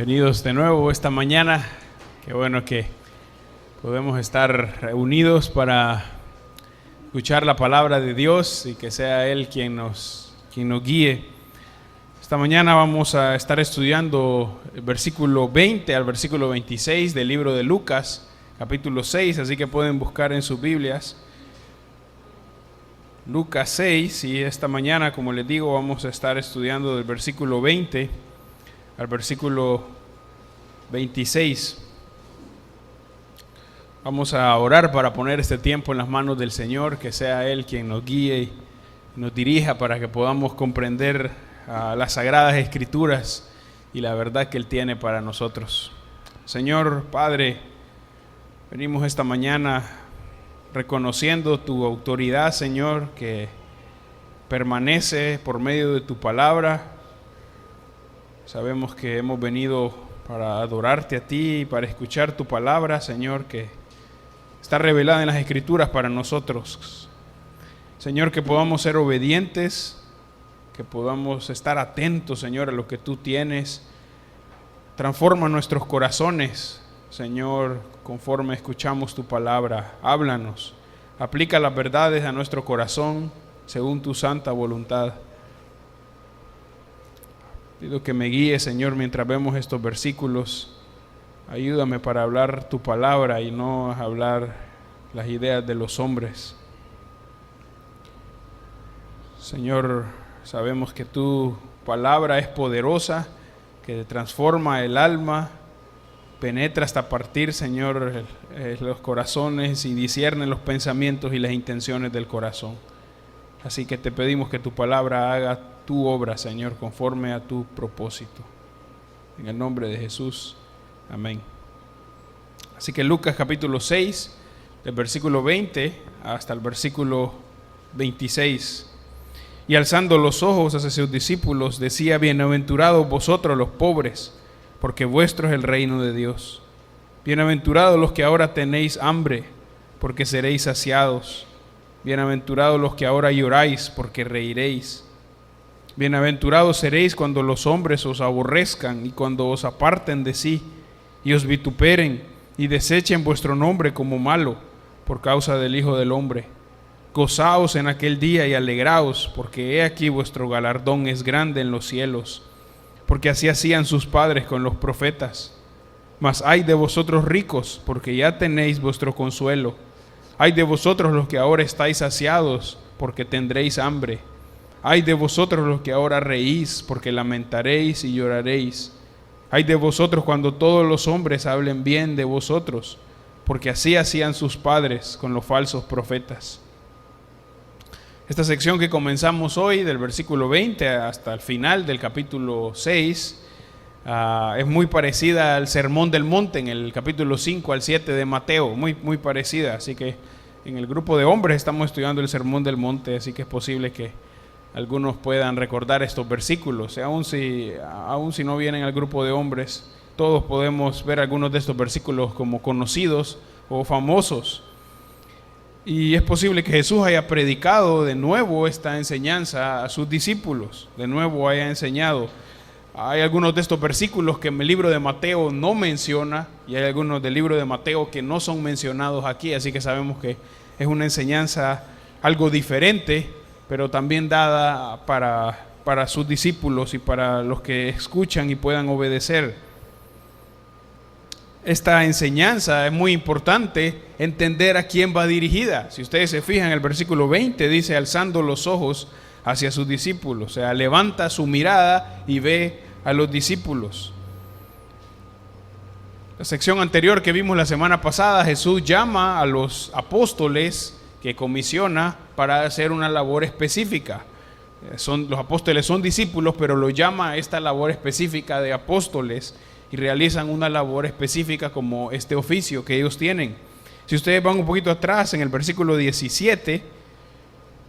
Bienvenidos de nuevo esta mañana. Qué bueno que podemos estar reunidos para escuchar la palabra de Dios y que sea Él quien nos guíe. Esta mañana vamos a estar estudiando el versículo 20 al versículo 26 del libro de Lucas, capítulo 6, así que pueden buscar en sus Biblias. Lucas 6, y esta mañana, como les digo, vamos a estar estudiando del versículo 20 al versículo 26. Vamos a orar para poner este tiempo en las manos del Señor, que sea Él quien nos guíe y nos dirija para que podamos comprender las sagradas escrituras y la verdad que Él tiene para nosotros. Señor Padre, venimos esta mañana reconociendo tu autoridad, Señor, que permanece por medio de tu palabra. Sabemos que hemos venido para adorarte a ti y para escuchar tu palabra, Señor, que está revelada en las Escrituras para nosotros. Señor, que podamos ser obedientes, que podamos estar atentos, Señor, a lo que tú tienes. Transforma nuestros corazones, Señor, conforme escuchamos tu palabra. Háblanos, aplica las verdades a nuestro corazón según tu santa voluntad. Pido que me guíe, Señor, mientras vemos estos versículos. Ayúdame para hablar tu palabra y no hablar las ideas de los hombres. Señor, sabemos que tu palabra es poderosa, que transforma el alma, penetra hasta partir, Señor, los corazones y discierne los pensamientos y las intenciones del corazón. Así que te pedimos que tu palabra haga tu obra, Señor, conforme a tu propósito. En el nombre de Jesús, amén. Así que Lucas capítulo 6, del versículo 20 hasta el versículo 26. Y alzando los ojos hacia sus discípulos, decía: bienaventurados vosotros los pobres, porque vuestro es el reino de Dios. Bienaventurados los que ahora tenéis hambre, porque seréis saciados. Bienaventurados los que ahora lloráis, porque reiréis. Bienaventurados seréis cuando los hombres os aborrezcan y cuando os aparten de sí y os vituperen y desechen vuestro nombre como malo por causa del Hijo del Hombre. Gozaos en aquel día y alegraos, porque he aquí vuestro galardón es grande en los cielos, porque así hacían sus padres con los profetas. Mas ay de vosotros ricos, porque ya tenéis vuestro consuelo. Ay de vosotros los que ahora estáis saciados, porque tendréis hambre. Ay de vosotros los que ahora reís, porque lamentaréis y lloraréis. Ay de vosotros cuando todos los hombres hablen bien de vosotros, porque así hacían sus padres con los falsos profetas. Esta sección que comenzamos hoy, del versículo 20 hasta el final del capítulo 6, es muy parecida al Sermón del Monte en el capítulo 5 al 7 de Mateo, muy parecida. Así que en el grupo de hombres estamos estudiando el Sermón del Monte, así que es posible que algunos puedan recordar estos versículos. Aún si no vienen al grupo de hombres, todos podemos ver algunos de estos versículos como conocidos o famosos. Y es posible que Jesús haya predicado de nuevo esta enseñanza a sus discípulos, de nuevo haya enseñado. Hay algunos de estos versículos que el libro de Mateo no menciona y hay algunos del libro de Mateo que no son mencionados aquí, así que sabemos que es una enseñanza algo diferente, pero también dada para sus discípulos y para los que escuchan y puedan obedecer. Esta enseñanza es muy importante entender a quién va dirigida. Si ustedes se fijan, el versículo 20 dice: alzando los ojos hacia sus discípulos, o sea, levanta su mirada y ve a los discípulos. La sección anterior que vimos la semana pasada, Jesús llama a los apóstoles que comisiona para hacer una labor específica. Los apóstoles son discípulos, pero los llama a esta labor específica de apóstoles y realizan una labor específica como este oficio que ellos tienen. Si ustedes van un poquito atrás, en el versículo 17,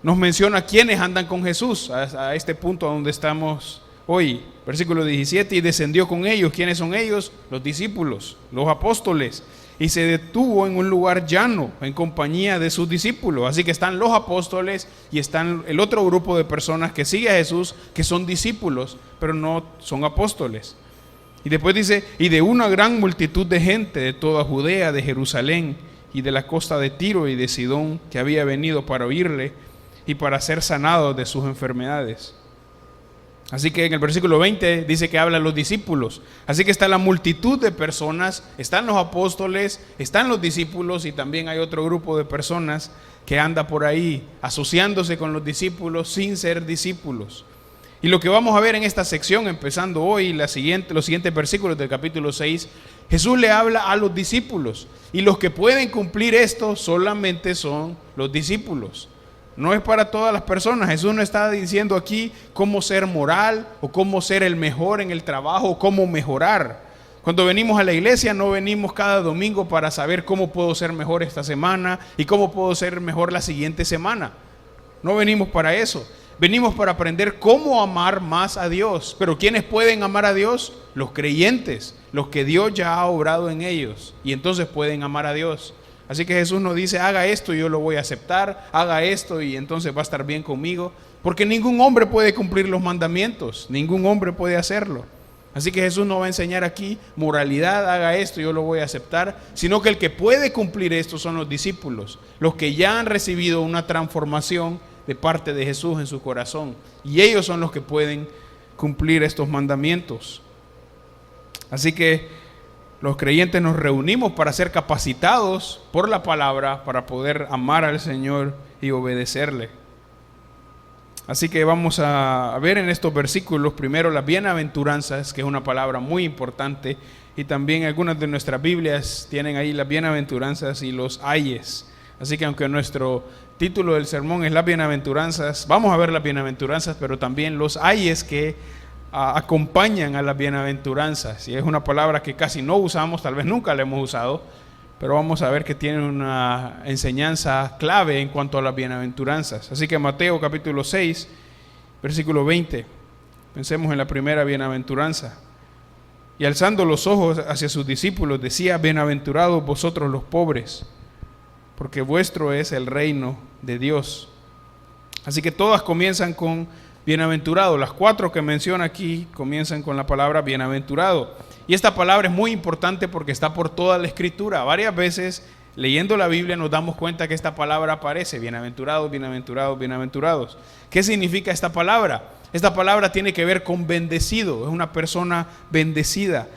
nos menciona quiénes andan con Jesús, a este punto donde estamos hoy. Versículo 17, y descendió con ellos. ¿Quiénes son ellos? Los discípulos, los apóstoles. Y se detuvo en un lugar llano, en compañía de sus discípulos. Así que están los apóstoles y están el otro grupo de personas que sigue a Jesús, que son discípulos, pero no son apóstoles. Y después dice, y de una gran multitud de gente de toda Judea, de Jerusalén y de la costa de Tiro y de Sidón, que había venido para oírle y para ser sanados de sus enfermedades. Así que en el versículo 20 dice que hablan los discípulos. Así que está la multitud de personas, están los apóstoles, están los discípulos y también hay otro grupo de personas que anda por ahí asociándose con los discípulos sin ser discípulos. Y lo que vamos a ver en esta sección, empezando hoy, los siguientes versículos del capítulo 6, Jesús le habla a los discípulos. Y los que pueden cumplir esto solamente son los discípulos. No es para todas las personas. Jesús no está diciendo aquí cómo ser moral o cómo ser el mejor en el trabajo o cómo mejorar. Cuando venimos a la iglesia no venimos cada domingo para saber cómo puedo ser mejor esta semana y cómo puedo ser mejor la siguiente semana. No venimos para eso. Venimos para aprender cómo amar más a Dios. Pero ¿quiénes pueden amar a Dios? Los creyentes, los que Dios ya ha obrado en ellos. Y entonces pueden amar a Dios. Así que Jesús nos dice, haga esto y yo lo voy a aceptar, haga esto y entonces va a estar bien conmigo. Porque ningún hombre puede cumplir los mandamientos, ningún hombre puede hacerlo. Así que Jesús no va a enseñar aquí moralidad, haga esto y yo lo voy a aceptar, sino que el que puede cumplir esto son los discípulos, los que ya han recibido una transformación de parte de Jesús en su corazón. Y ellos son los que pueden cumplir estos mandamientos. Así que los creyentes nos reunimos para ser capacitados por la palabra, para poder amar al Señor y obedecerle. Así que vamos a ver en estos versículos primero las bienaventuranzas, que es una palabra muy importante, y también algunas de nuestras Biblias tienen ahí las bienaventuranzas y los ayes. Así que aunque nuestro título del sermón es las bienaventuranzas, vamos a ver las bienaventuranzas, pero también los ayes que acompañan a las bienaventuranzas. Y es una palabra que casi no usamos, tal vez nunca la hemos usado, pero vamos a ver que tiene una enseñanza clave en cuanto a las bienaventuranzas. Así que Mateo capítulo 6, versículo 20, pensemos en la primera bienaventuranza. Y alzando los ojos hacia sus discípulos decía, bienaventurados vosotros los pobres, porque vuestro es el reino de Dios. Así que todas comienzan con bienaventurado. Las 4 que menciona aquí comienzan con la palabra bienaventurado. Y esta palabra es muy importante porque está por toda la Escritura. Varias veces leyendo la Biblia nos damos cuenta que esta palabra aparece, bienaventurados, bienaventurados, bienaventurados. ¿Qué significa esta palabra? Esta palabra tiene que ver con bendecido, es una persona bendecida.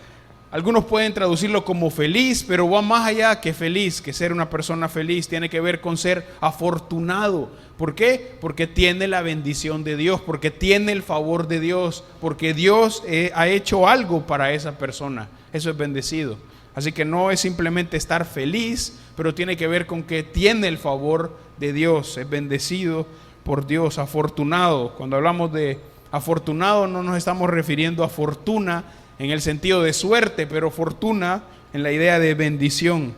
Algunos pueden traducirlo como feliz, pero va más allá que feliz, que ser una persona feliz. Tiene que ver con ser afortunado. ¿Por qué? Porque tiene la bendición de Dios, porque tiene el favor de Dios, porque Dios ha hecho algo para esa persona. Eso es bendecido. Así que no es simplemente estar feliz, pero tiene que ver con que tiene el favor de Dios, es bendecido por Dios, afortunado. Cuando hablamos de afortunado no nos estamos refiriendo a fortuna en el sentido de suerte, pero fortuna en la idea de bendición.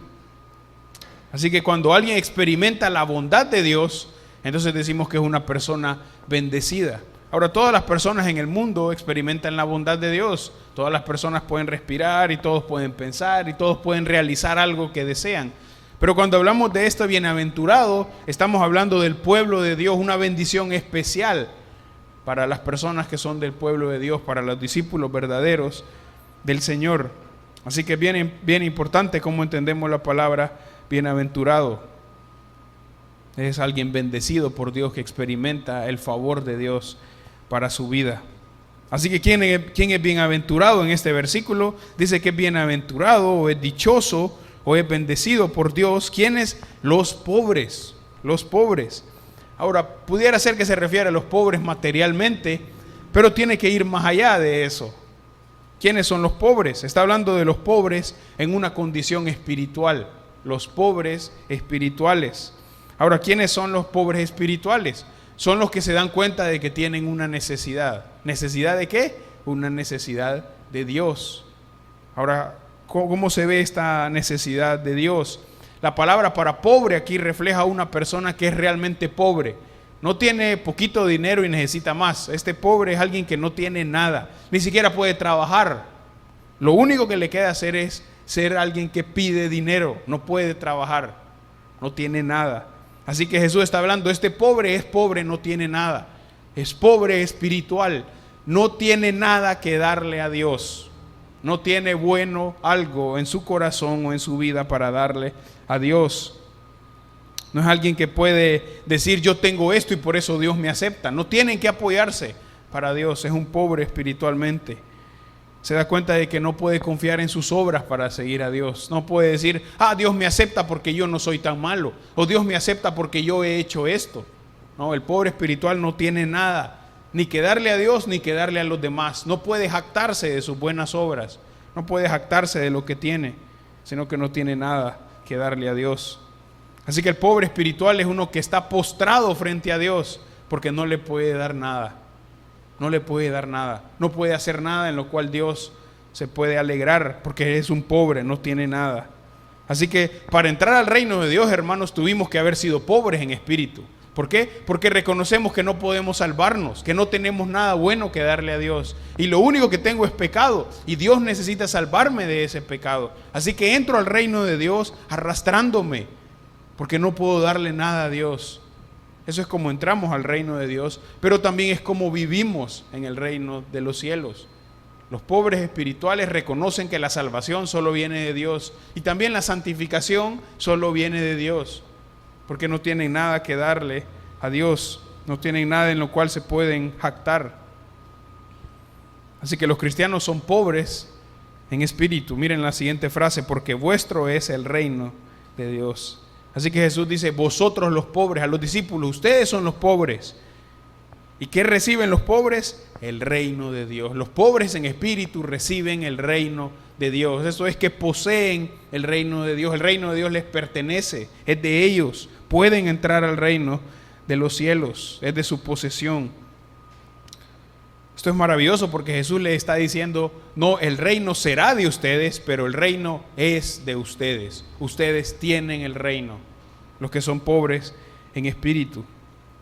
Así que cuando alguien experimenta la bondad de Dios, entonces decimos que es una persona bendecida. Ahora, todas las personas en el mundo experimentan la bondad de Dios. Todas las personas pueden respirar y todos pueden pensar y todos pueden realizar algo que desean. Pero cuando hablamos de esto bienaventurado, estamos hablando del pueblo de Dios, una bendición especial para las personas que son del pueblo de Dios, para los discípulos verdaderos del Señor. Así que es bien importante cómo entendemos la palabra bienaventurado. Es alguien bendecido por Dios que experimenta el favor de Dios para su vida. Así que ¿quién es bienaventurado en este versículo? Dice que es bienaventurado o es dichoso o es bendecido por Dios. ¿Quiénes? Los pobres, los pobres. Ahora, pudiera ser que se refiere a los pobres materialmente, pero tiene que ir más allá de eso. ¿Quiénes son los pobres? Está hablando de los pobres en una condición espiritual, los pobres espirituales. Ahora, ¿quiénes son los pobres espirituales? Son los que se dan cuenta de que tienen una necesidad. ¿Necesidad de qué? Una necesidad de Dios. Ahora, ¿cómo se ve esta necesidad de Dios? La palabra para pobre aquí refleja a una persona que es realmente pobre. No tiene poquito dinero y necesita más. Este pobre es alguien que no tiene nada. Ni siquiera puede trabajar. Lo único que le queda hacer es ser alguien que pide dinero. No puede trabajar. No tiene nada. Así que Jesús está hablando, este pobre es pobre, no tiene nada. Es pobre espiritual. No tiene nada que darle a Dios. No tiene bueno algo en su corazón o en su vida para darle a Dios. No es alguien que puede decir yo tengo esto y por eso Dios me acepta. No tienen que apoyarse para Dios. Es un pobre espiritualmente. Se da cuenta de que no puede confiar en sus obras para seguir a Dios. No puede decir, Dios me acepta porque yo no soy tan malo. O Dios me acepta porque yo he hecho esto. No, el pobre espiritual no tiene nada, ni que darle a Dios, ni que darle a los demás. No puede jactarse de sus buenas obras. No puede jactarse de lo que tiene, sino que no tiene nada que darle a Dios. Así que el pobre espiritual es uno que está postrado frente a Dios porque no le puede dar nada. No le puede dar nada. No puede hacer nada en lo cual Dios se puede alegrar porque es un pobre, no tiene nada. Así que para entrar al reino de Dios, hermanos, tuvimos que haber sido pobres en espíritu. ¿Por qué? Porque reconocemos que no podemos salvarnos, que no tenemos nada bueno que darle a Dios. Y lo único que tengo es pecado y Dios necesita salvarme de ese pecado. Así que entro al reino de Dios arrastrándome porque no puedo darle nada a Dios. Eso es como entramos al reino de Dios, pero también es como vivimos en el reino de los cielos. Los pobres espirituales reconocen que la salvación solo viene de Dios y también la santificación solo viene de Dios, porque no tienen nada que darle a Dios, no tienen nada en lo cual se pueden jactar. Así que los cristianos son pobres en espíritu. Miren la siguiente frase, porque vuestro es el reino de Dios. Así que Jesús dice, vosotros los pobres, a los discípulos, ustedes son los pobres. ¿Y qué reciben los pobres? El reino de Dios. Los pobres en espíritu reciben el reino de Dios. Eso es que poseen el reino de Dios. El reino de Dios les pertenece, es de ellos. Pueden entrar al reino de los cielos, es de su posesión. Esto es maravilloso porque Jesús le está diciendo, no, el reino será de ustedes, pero el reino es de ustedes. Ustedes tienen el reino, los que son pobres en espíritu.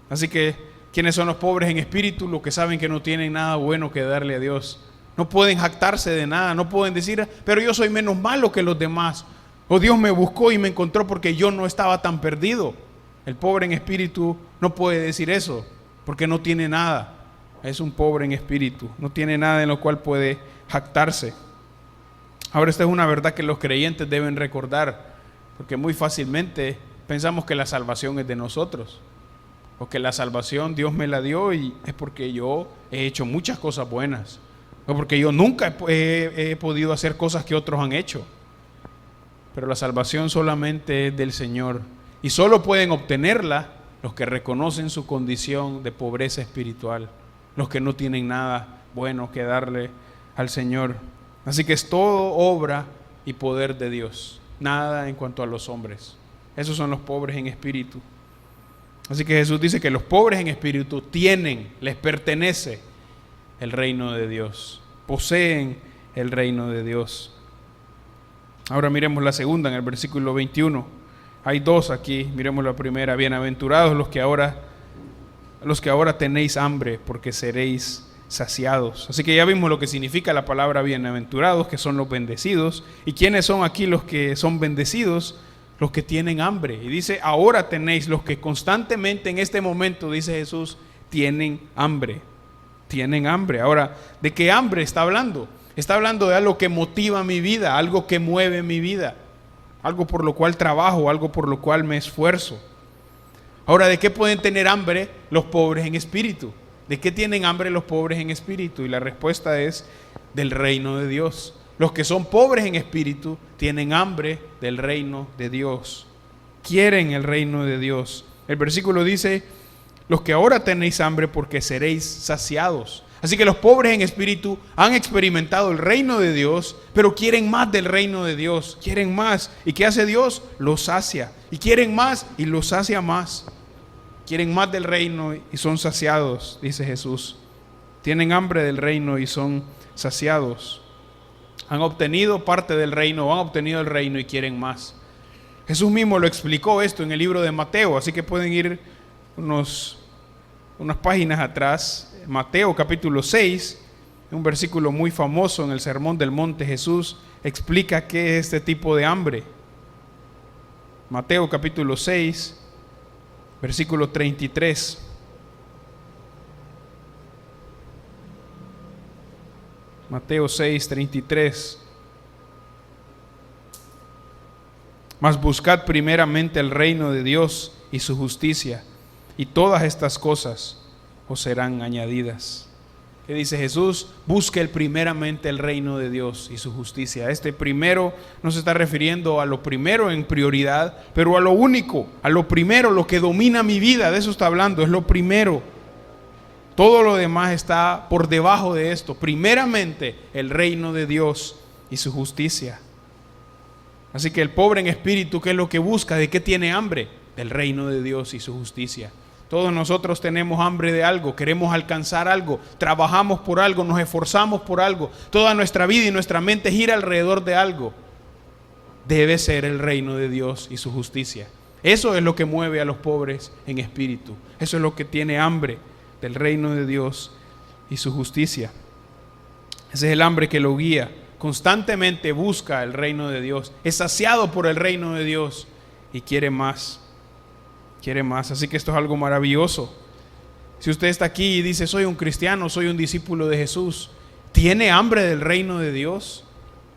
Así que, ¿quiénes son los pobres en espíritu? Los que saben que no tienen nada bueno que darle a Dios. No pueden jactarse de nada, no pueden decir, pero yo soy menos malo que los demás. O Dios me buscó y me encontró porque yo no estaba tan perdido. El pobre en espíritu no puede decir eso, porque no tiene nada. Es un pobre en espíritu, no tiene nada en lo cual puede jactarse. Ahora, esta es una verdad que los creyentes deben recordar, porque muy fácilmente pensamos que la salvación es de nosotros, o que la salvación Dios me la dio y es porque yo he hecho muchas cosas buenas, o porque yo nunca he podido hacer cosas que otros han hecho. Pero la salvación solamente es del Señor, y solo pueden obtenerla los que reconocen su condición de pobreza espiritual, los que no tienen nada bueno que darle al Señor. Así que es todo obra y poder de Dios, nada en cuanto a los hombres. Esos son los pobres en espíritu. Así que Jesús dice que los pobres en espíritu tienen, les pertenece el reino de Dios, poseen el reino de Dios. Ahora miremos la segunda en el versículo 21. Hay dos aquí, miremos la primera. Bienaventurados los que ahora tenéis hambre, porque seréis saciados. Así que ya vimos lo que significa la palabra bienaventurados, que son los bendecidos. ¿Y quiénes son aquí los que son bendecidos? Los que tienen hambre. Y dice, ahora tenéis, los que constantemente en este momento, dice Jesús, tienen hambre. Tienen hambre. Ahora, ¿de qué hambre está hablando? Está hablando de algo que motiva mi vida, algo que mueve mi vida, algo por lo cual trabajo, algo por lo cual me esfuerzo. Ahora, ¿de qué pueden tener hambre los pobres en espíritu? ¿De qué tienen hambre los pobres en espíritu? Y la respuesta es del reino de Dios. Los que son pobres en espíritu tienen hambre del reino de Dios. Quieren el reino de Dios. El versículo dice, los que ahora tenéis hambre porque seréis saciados. Así que los pobres en espíritu han experimentado el reino de Dios, pero quieren más del reino de Dios. Quieren más. ¿Y qué hace Dios? Los sacia. Y quieren más y los sacia más. Quieren más del reino y son saciados, dice Jesús. Tienen hambre del reino y son saciados. Han obtenido parte del reino, han obtenido el reino y quieren más. Jesús mismo lo explicó esto en el libro de Mateo, así que pueden ir unas páginas atrás. Mateo capítulo 6, un versículo muy famoso en el Sermón del Monte. Jesús explica qué es este tipo de hambre. Mateo capítulo 6, versículo 33. Mateo 6:33. Mas buscad primeramente el reino de Dios y su justicia, y todas estas cosas os serán añadidas. ¿Qué dice Jesús? Busque primeramente el reino de Dios y su justicia. Este primero no se está refiriendo a lo primero en prioridad, pero a lo único, a lo primero, lo que domina mi vida. De eso está hablando, es lo primero. Todo lo demás está por debajo de esto. Primeramente el reino de Dios y su justicia. Así que el pobre en espíritu, ¿qué es lo que busca? ¿De qué tiene hambre? Del reino de Dios y su justicia. Todos nosotros tenemos hambre de algo, queremos alcanzar algo, trabajamos por algo, nos esforzamos por algo. Toda nuestra vida y nuestra mente gira alrededor de algo. Debe ser el reino de Dios y su justicia. Eso es lo que mueve a los pobres en espíritu. Eso es lo que tiene hambre del reino de Dios y su justicia. Ese es el hambre que lo guía. Constantemente busca el reino de Dios, es saciado por el reino de Dios y quiere más. Quiere más. Así que esto es algo maravilloso. Si usted está aquí y dice: soy un cristiano, soy un discípulo de Jesús, ¿tiene hambre del reino de Dios?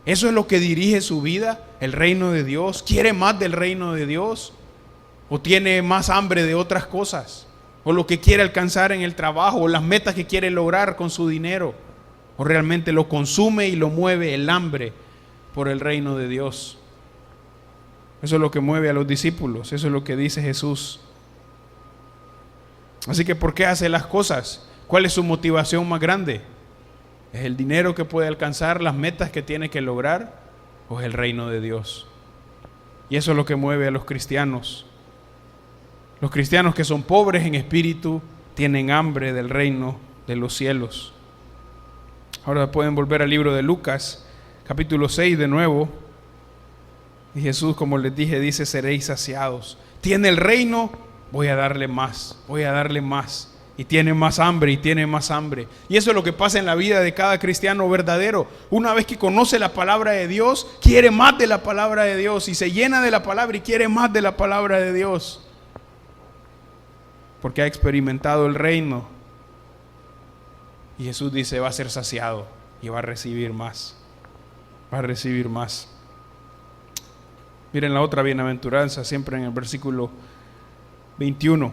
¿Eso es lo que dirige su vida? ¿El reino de Dios? ¿Quiere más del reino de Dios? ¿O tiene más hambre de otras cosas? ¿O lo que quiere alcanzar en el trabajo? ¿O las metas que quiere lograr con su dinero? ¿O realmente lo consume y lo mueve el hambre por el reino de Dios? Eso es lo que mueve a los discípulos. Eso es lo que dice Jesús. Así que ¿por qué hace las cosas? ¿Cuál es su motivación más grande? ¿Es el dinero que puede alcanzar, las metas que tiene que lograr? ¿O es el reino de Dios? Y eso es lo que mueve a los cristianos. Los cristianos que son pobres en espíritu tienen hambre del reino de los cielos. Ahora pueden volver al libro de Lucas, capítulo 6 de nuevo. Y Jesús, como les dije, dice: seréis saciados. Tiene el reino, voy a darle más, voy a darle más. Y tiene más hambre y tiene más hambre. Y eso es lo que pasa en la vida de cada cristiano verdadero. Una vez que conoce la palabra de Dios, quiere más de la palabra de Dios. Y se llena de la palabra y quiere más de la palabra de Dios. Porque ha experimentado el reino. Y Jesús dice: va a ser saciado y va a recibir más. Va a recibir más. Miren la otra bienaventuranza, siempre en el versículo 21.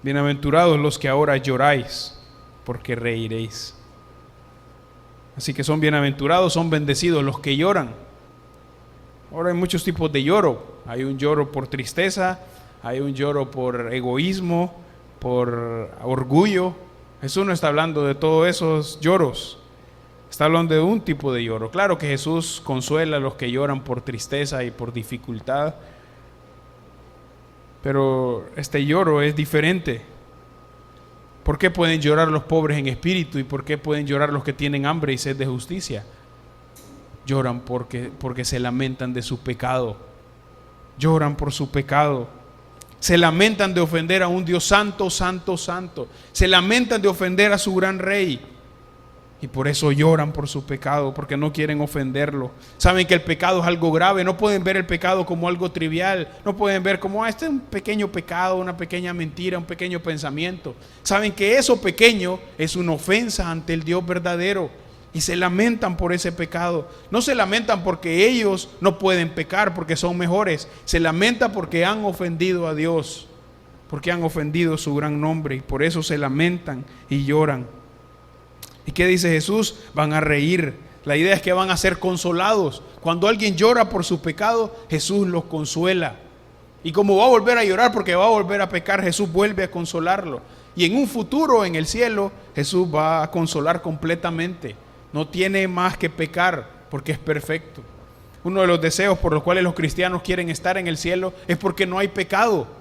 Bienaventurados los que ahora lloráis, porque reiréis. Así que son bienaventurados, son bendecidos los que lloran. Ahora hay muchos tipos de lloro. Hay un lloro por tristeza, hay un lloro por egoísmo, por orgullo. Jesús no está hablando de todos esos lloros. Está hablando de un tipo de lloro. Claro que Jesús consuela a los que lloran por tristeza y por dificultad, pero este lloro es diferente. ¿Por qué pueden llorar los pobres en espíritu y por qué pueden llorar los que tienen hambre y sed de justicia? Lloran porque se lamentan de su pecado. Lloran por su pecado. Se lamentan de ofender a un Dios santo, santo, santo. Se lamentan de ofender a su gran rey. Y por eso lloran por su pecado, porque no quieren ofenderlo. Saben que el pecado es algo grave. No pueden ver el pecado como algo trivial. No pueden ver como este es un pequeño pecado, una pequeña mentira, un pequeño pensamiento. Saben que eso pequeño es una ofensa ante el Dios verdadero. Y se lamentan por ese pecado. No se lamentan porque ellos no pueden pecar, porque son mejores. Se lamentan porque han ofendido a Dios, porque han ofendido su gran nombre. Y por eso se lamentan y lloran. ¿Y qué dice Jesús? Van a reír. La idea es que van a ser consolados. Cuando alguien llora por su pecado, Jesús los consuela. Y como va a volver a llorar porque va a volver a pecar, Jesús vuelve a consolarlo. Y en un futuro, en el cielo, Jesús va a consolar completamente. No tiene más que pecar porque es perfecto. Uno de los deseos por los cuales los cristianos quieren estar en el cielo es porque no hay pecado.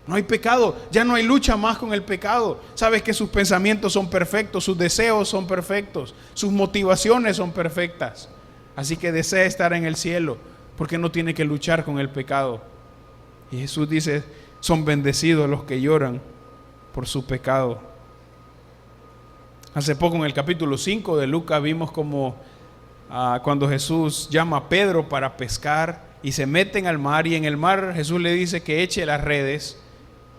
No hay pecado, ya no hay lucha más con el pecado. Sabes que sus pensamientos son perfectos, sus deseos son perfectos, sus motivaciones son perfectas. Así que desea estar en el cielo porque no tiene que luchar con el pecado. Y Jesús dice: son bendecidos los que lloran por su pecado. Hace poco en el capítulo 5 de Lucas vimos como cuando Jesús llama a Pedro para pescar y se meten al mar, y en el mar Jesús le dice que eche las redes.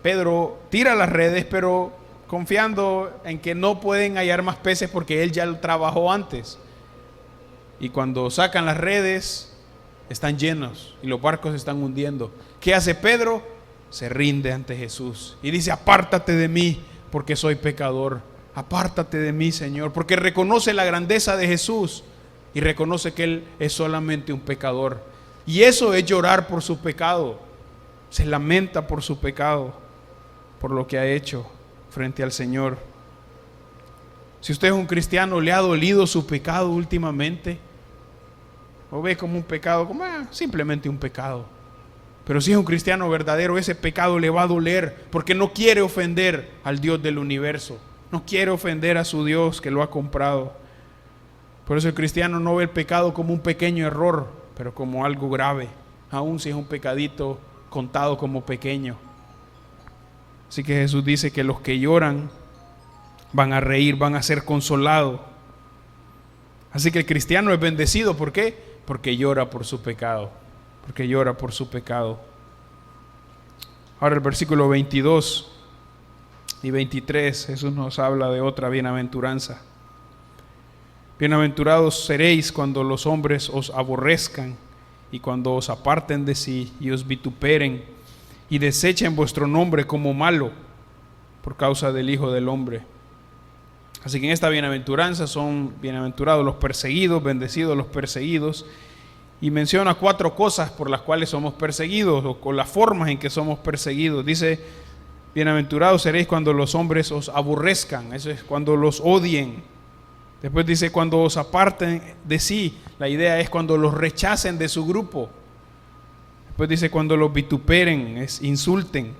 Pedro tira las redes, pero confiando en que no pueden hallar más peces porque él ya lo trabajó antes. Y cuando sacan las redes, están llenos y los barcos se están hundiendo. ¿Qué hace Pedro? Se rinde ante Jesús y dice: apártate de mí, porque soy pecador. Apártate de mí, Señor, porque reconoce la grandeza de Jesús y reconoce que él es solamente un pecador. Y eso es llorar por su pecado. Se lamenta por su pecado, por lo que ha hecho frente al Señor. Si usted es un cristiano, ¿le ha dolido su pecado últimamente? ¿O ve como un pecado, como simplemente un pecado? Pero si es un cristiano verdadero, ese pecado le va a doler, porque no quiere ofender al Dios del universo. No quiere ofender a su Dios que lo ha comprado. Por eso el cristiano no ve el pecado como un pequeño error, pero como algo grave, aun si es un pecadito contado como pequeño. Así que Jesús dice que los que lloran van a reír, van a ser consolados. Así que el cristiano es bendecido. ¿Por qué? Porque llora por su pecado. Porque llora por su pecado. Ahora el versículo 22 y 23, Jesús nos habla de otra bienaventuranza. Bienaventurados seréis cuando los hombres os aborrezcan y cuando os aparten de sí y os vituperen y desechen vuestro nombre como malo por causa del Hijo del Hombre. Así que en esta bienaventuranza son bienaventurados los perseguidos, bendecidos los perseguidos. Y menciona 4 cosas por las cuales somos perseguidos, o con las formas en que somos perseguidos. Dice: bienaventurados seréis cuando los hombres os aborrezcan, eso es cuando los odien. Después dice: cuando os aparten de sí, la idea es cuando los rechacen de su grupo. Después dice: cuando los vituperen, es insulten.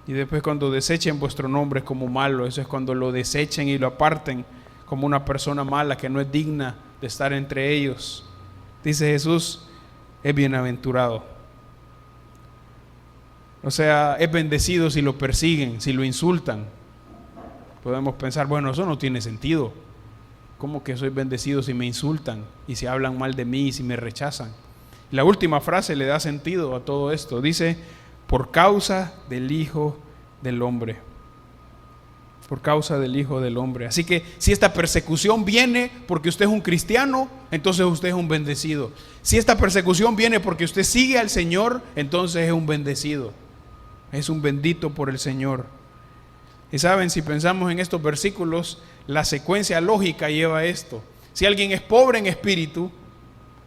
Y después cuando desechen vuestro nombre como malo, eso es cuando lo desechen y lo aparten como una persona mala que no es digna de estar entre ellos. Dice Jesús: es bienaventurado. O sea, es bendecido si lo persiguen, si lo insultan. Podemos pensar, bueno, eso no tiene sentido. ¿Cómo que soy bendecido si me insultan y si hablan mal de mí y si me rechazan? La última frase le da sentido a todo esto. Dice: por causa del Hijo del Hombre. Por causa del Hijo del Hombre. Así que si esta persecución viene porque usted es un cristiano, entonces usted es un bendecido. Si esta persecución viene porque usted sigue al Señor, entonces es un bendecido. Es un bendito por el Señor. Y saben, si pensamos en estos versículos, la secuencia lógica lleva a esto. Si alguien es pobre en espíritu,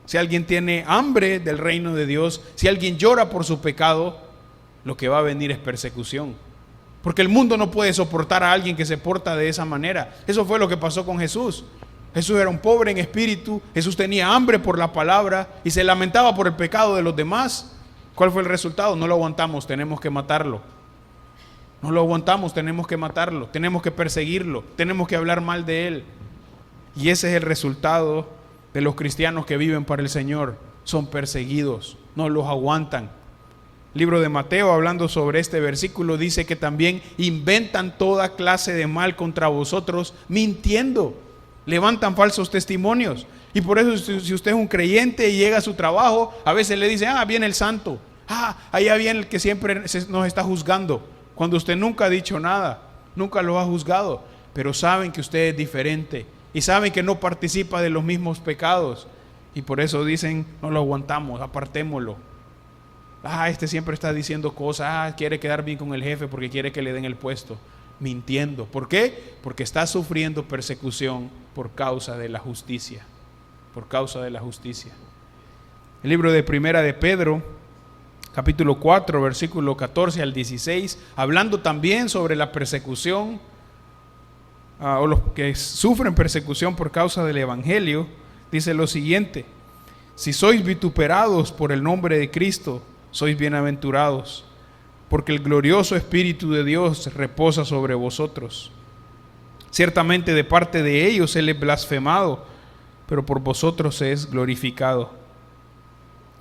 si alguien tiene hambre del reino de Dios, si alguien llora por su pecado, lo que va a venir es persecución. Porque el mundo no puede soportar a alguien que se porta de esa manera. Eso fue lo que pasó con Jesús. Jesús era un pobre en espíritu. Jesús tenía hambre por la palabra y se lamentaba por el pecado de los demás. ¿Cuál fue el resultado? No lo aguantamos, tenemos que matarlo. No lo aguantamos, tenemos que matarlo. Tenemos que perseguirlo. Tenemos que hablar mal de él. Y ese es el resultado de los cristianos que viven para el Señor. Son perseguidos, no los aguantan. Libro de Mateo, hablando sobre este versículo, dice que también inventan toda clase de mal contra vosotros, mintiendo, levantan falsos testimonios. Y por eso, si usted es un creyente y llega a su trabajo, a veces le dicen: viene el santo, allá viene el que siempre nos está juzgando, cuando usted nunca ha dicho nada, nunca lo ha juzgado, pero saben que usted es diferente y saben que no participa de los mismos pecados, y por eso dicen: no lo aguantamos, apartémoslo. Este siempre está diciendo cosas, quiere quedar bien con el jefe porque quiere que le den el puesto. Mintiendo. ¿Por qué? Porque está sufriendo persecución por causa de la justicia. Por causa de la justicia. El libro de Primera de Pedro, capítulo 4, versículo 14 al 16, hablando también sobre la persecución, o los que sufren persecución por causa del Evangelio, dice lo siguiente: si sois vituperados por el nombre de Cristo, sois bienaventurados, porque el glorioso Espíritu de Dios reposa sobre vosotros. Ciertamente de parte de ellos Él es blasfemado, pero por vosotros es glorificado.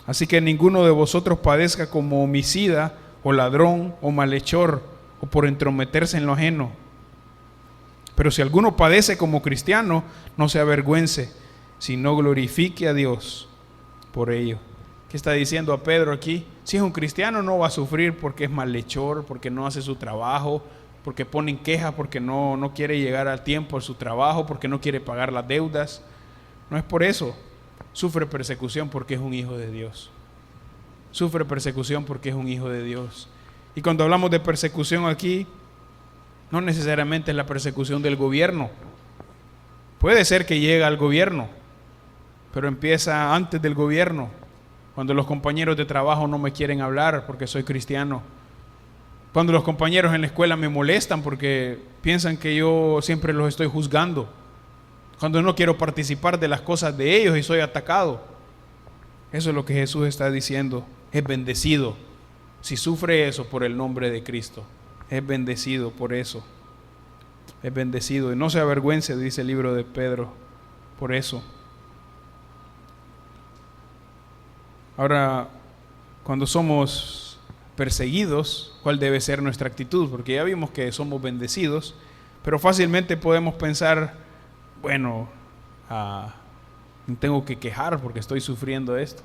Así que ninguno de vosotros padezca como homicida, o ladrón, o malhechor, o por entrometerse en lo ajeno. Pero si alguno padece como cristiano, no se avergüence, sino glorifique a Dios por ello. ¿Qué está diciendo a Pedro aquí? Si es un cristiano, no va a sufrir porque es malhechor, porque no hace su trabajo, porque ponen quejas, porque no quiere llegar al tiempo a su trabajo, porque no quiere pagar las deudas. No es por eso. Sufre persecución porque es un hijo de Dios. Sufre persecución porque es un hijo de Dios. Y cuando hablamos de persecución aquí, no necesariamente es la persecución del gobierno. Puede ser que llegue al gobierno, pero empieza antes del gobierno, cuando los compañeros de trabajo no me quieren hablar porque soy cristiano. Cuando los compañeros en la escuela me molestan porque piensan que yo siempre los estoy juzgando. Cuando no quiero participar de las cosas de ellos y soy atacado. Eso es lo que Jesús está diciendo. Es bendecido si sufre eso por el nombre de Cristo. Es bendecido por eso. Es bendecido. Y no se avergüence, dice el libro de Pedro, por eso. Ahora, cuando somos perseguidos, ¿cuál debe ser nuestra actitud? Porque ya vimos que somos bendecidos, pero fácilmente podemos pensar, bueno, me tengo que quejar porque estoy sufriendo esto.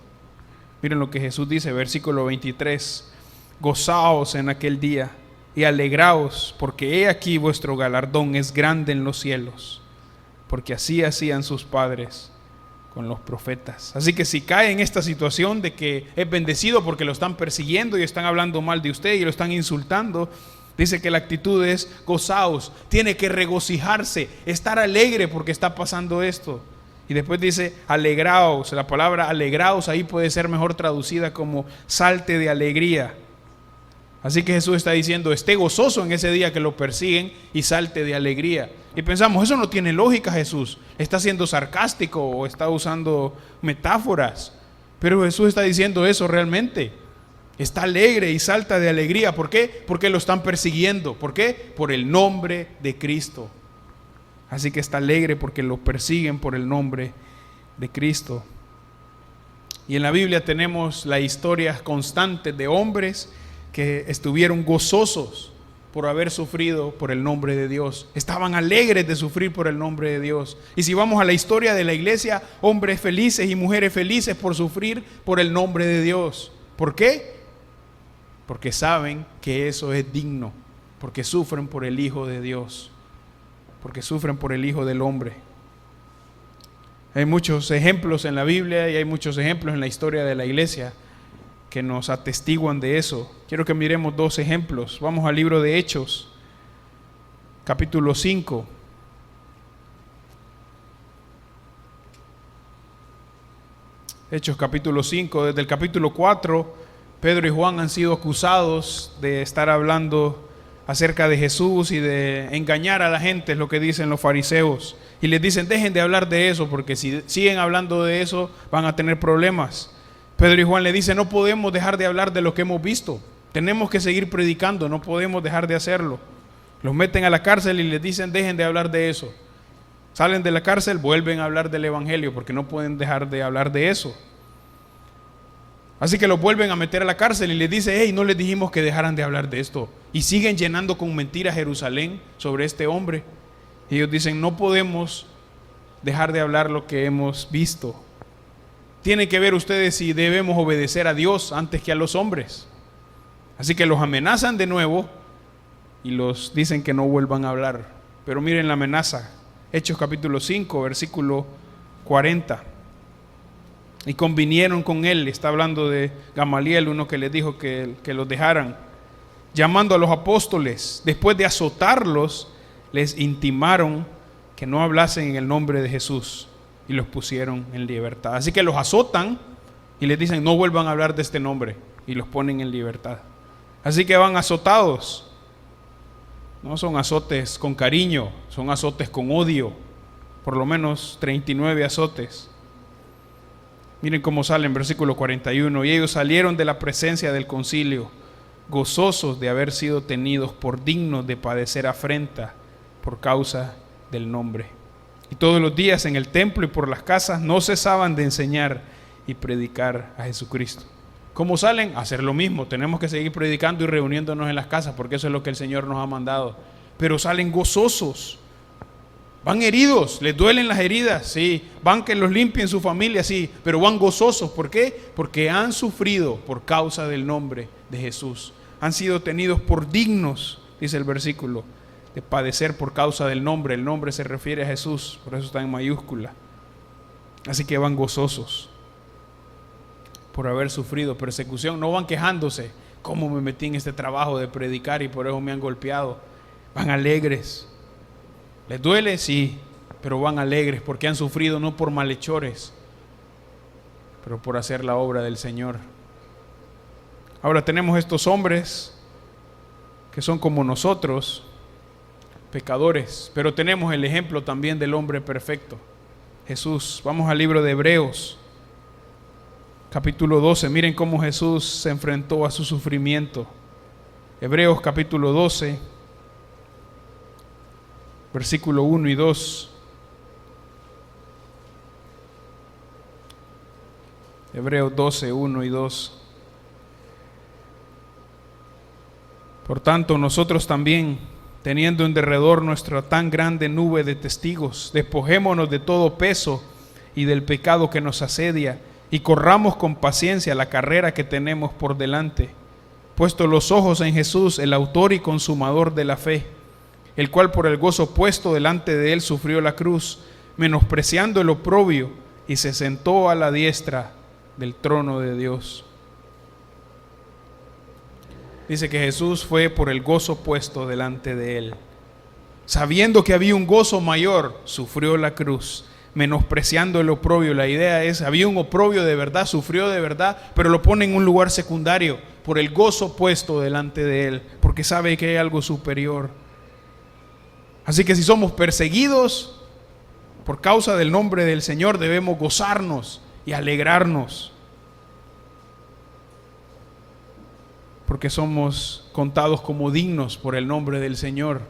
Miren lo que Jesús dice, versículo 23, gozaos en aquel día y alegraos, porque he aquí vuestro galardón es grande en los cielos, porque así hacían sus padres con los profetas. Así que si cae en esta situación de que es bendecido porque lo están persiguiendo y están hablando mal de usted y lo están insultando, dice que la actitud es gozaos, tiene que regocijarse, estar alegre porque está pasando esto. Y después dice alegraos, la palabra alegraos ahí puede ser mejor traducida como salte de alegría. Así que Jesús está diciendo, esté gozoso en ese día que lo persiguen y salte de alegría. Y pensamos, eso no tiene lógica, Jesús. Está siendo sarcástico o está usando metáforas. Pero Jesús está diciendo eso realmente. Está alegre y salta de alegría. ¿Por qué? Porque lo están persiguiendo. ¿Por qué? Por el nombre de Cristo. Así que está alegre porque lo persiguen por el nombre de Cristo. Y en la Biblia tenemos la historia constante de hombres que estuvieron gozosos por haber sufrido por el nombre de Dios. Estaban alegres de sufrir por el nombre de Dios. Y si vamos a la historia de la iglesia, hombres felices y mujeres felices por sufrir por el nombre de Dios. ¿Por qué? Porque saben que eso es digno. Porque sufren por el Hijo de Dios. Porque sufren por el Hijo del Hombre. Hay muchos ejemplos en la Biblia y hay muchos ejemplos en la historia de la iglesia que nos atestiguan de eso. Quiero que miremos dos ejemplos. Vamos al libro de Hechos, capítulo 5. Hechos capítulo 5, desde el capítulo 4, Pedro y Juan han sido acusados de estar hablando acerca de Jesús y de engañar a la gente, es lo que dicen los fariseos. Y les dicen, dejen de hablar de eso, porque si siguen hablando de eso, van a tener problemas. Pedro y Juan le dicen, no podemos dejar de hablar de lo que hemos visto. Tenemos que seguir predicando, no podemos dejar de hacerlo. Los meten a la cárcel y les dicen, dejen de hablar de eso. Salen de la cárcel, vuelven a hablar del evangelio, porque no pueden dejar de hablar de eso. Así que los vuelven a meter a la cárcel y les dice, hey, no les dijimos que dejaran de hablar de esto. Y siguen llenando con mentiras Jerusalén sobre este hombre. Y ellos dicen, no podemos dejar de hablar lo que hemos visto. Tienen que ver ustedes si debemos obedecer a Dios antes que a los hombres. Así que los amenazan de nuevo y los dicen que no vuelvan a hablar. Pero miren la amenaza. Hechos capítulo 5, versículo 40. Y convinieron con él, está hablando de Gamaliel, uno que les dijo que los dejaran, llamando a los apóstoles, después de azotarlos, les intimaron que no hablasen en el nombre de Jesús y los pusieron en libertad. Así que los azotan y les dicen no vuelvan a hablar de este nombre y los ponen en libertad. Así que van azotados. No son azotes con cariño, son azotes con odio, por lo menos 39 azotes. Miren cómo sale en versículo 41. Y ellos salieron de la presencia del concilio, gozosos de haber sido tenidos por dignos de padecer afrenta por causa del nombre. Y todos los días en el templo y por las casas no cesaban de enseñar y predicar a Jesucristo. ¿Cómo salen? A hacer lo mismo. Tenemos que seguir predicando y reuniéndonos en las casas, porque eso es lo que el Señor nos ha mandado. Pero salen gozosos. Van heridos, les duelen las heridas, sí. Van que los limpien su familia, sí. Pero van gozosos. ¿Por qué? Porque han sufrido por causa del nombre de Jesús. Han sido tenidos por dignos dice el versículo, de padecer por causa del nombre. El nombre se refiere a Jesús, por eso está en mayúscula. Así que van gozosos por haber sufrido persecución. No van quejándose, ¿cómo me metí en este trabajo de predicar y por eso me han golpeado? Van alegres. ¿Les duele? Sí, pero van alegres porque han sufrido no por malhechores, pero por hacer la obra del Señor. Ahora tenemos estos hombres que son como nosotros, pecadores, pero tenemos el ejemplo también del hombre perfecto, Jesús. Vamos al libro de Hebreos, capítulo 12. Miren cómo Jesús se enfrentó a su sufrimiento. Hebreos capítulo 12, versículo 1 y 2. Hebreos 12, 1 y 2. Por tanto, nosotros también, teniendo en derredor nuestra tan grande nube de testigos, despojémonos de todo peso y del pecado que nos asedia, y corramos con paciencia la carrera que tenemos por delante, puesto los ojos en Jesús, el autor y consumador de la fe, el cual por el gozo puesto delante de él sufrió la cruz, menospreciando el oprobio, y se sentó a la diestra del trono de Dios. Dice que Jesús fue por el gozo puesto delante de él. Sabiendo que había un gozo mayor, sufrió la cruz, menospreciando el oprobio. La idea es, había un oprobio de verdad, sufrió de verdad, pero lo pone en un lugar secundario, por el gozo puesto delante de él, porque sabe que hay algo superior. Así que si somos perseguidos por causa del nombre del Señor, debemos gozarnos y alegrarnos, porque somos contados como dignos por el nombre del Señor.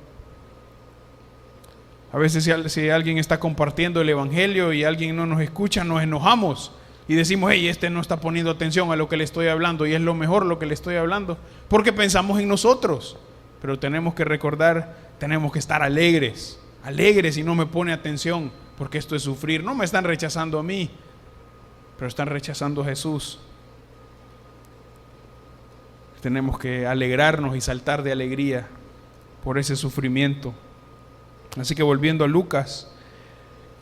A veces si alguien está compartiendo el evangelio y alguien no nos escucha, nos enojamos y decimos, hey, este no está poniendo atención a lo que le estoy hablando, y es lo mejor lo que le estoy hablando, porque pensamos en nosotros. Pero tenemos que recordar, tenemos que estar alegres y no me pone atención, porque esto es sufrir. No me están rechazando a mí, pero están rechazando a Jesús. Tenemos que alegrarnos y saltar de alegría por ese sufrimiento. Así que volviendo a Lucas,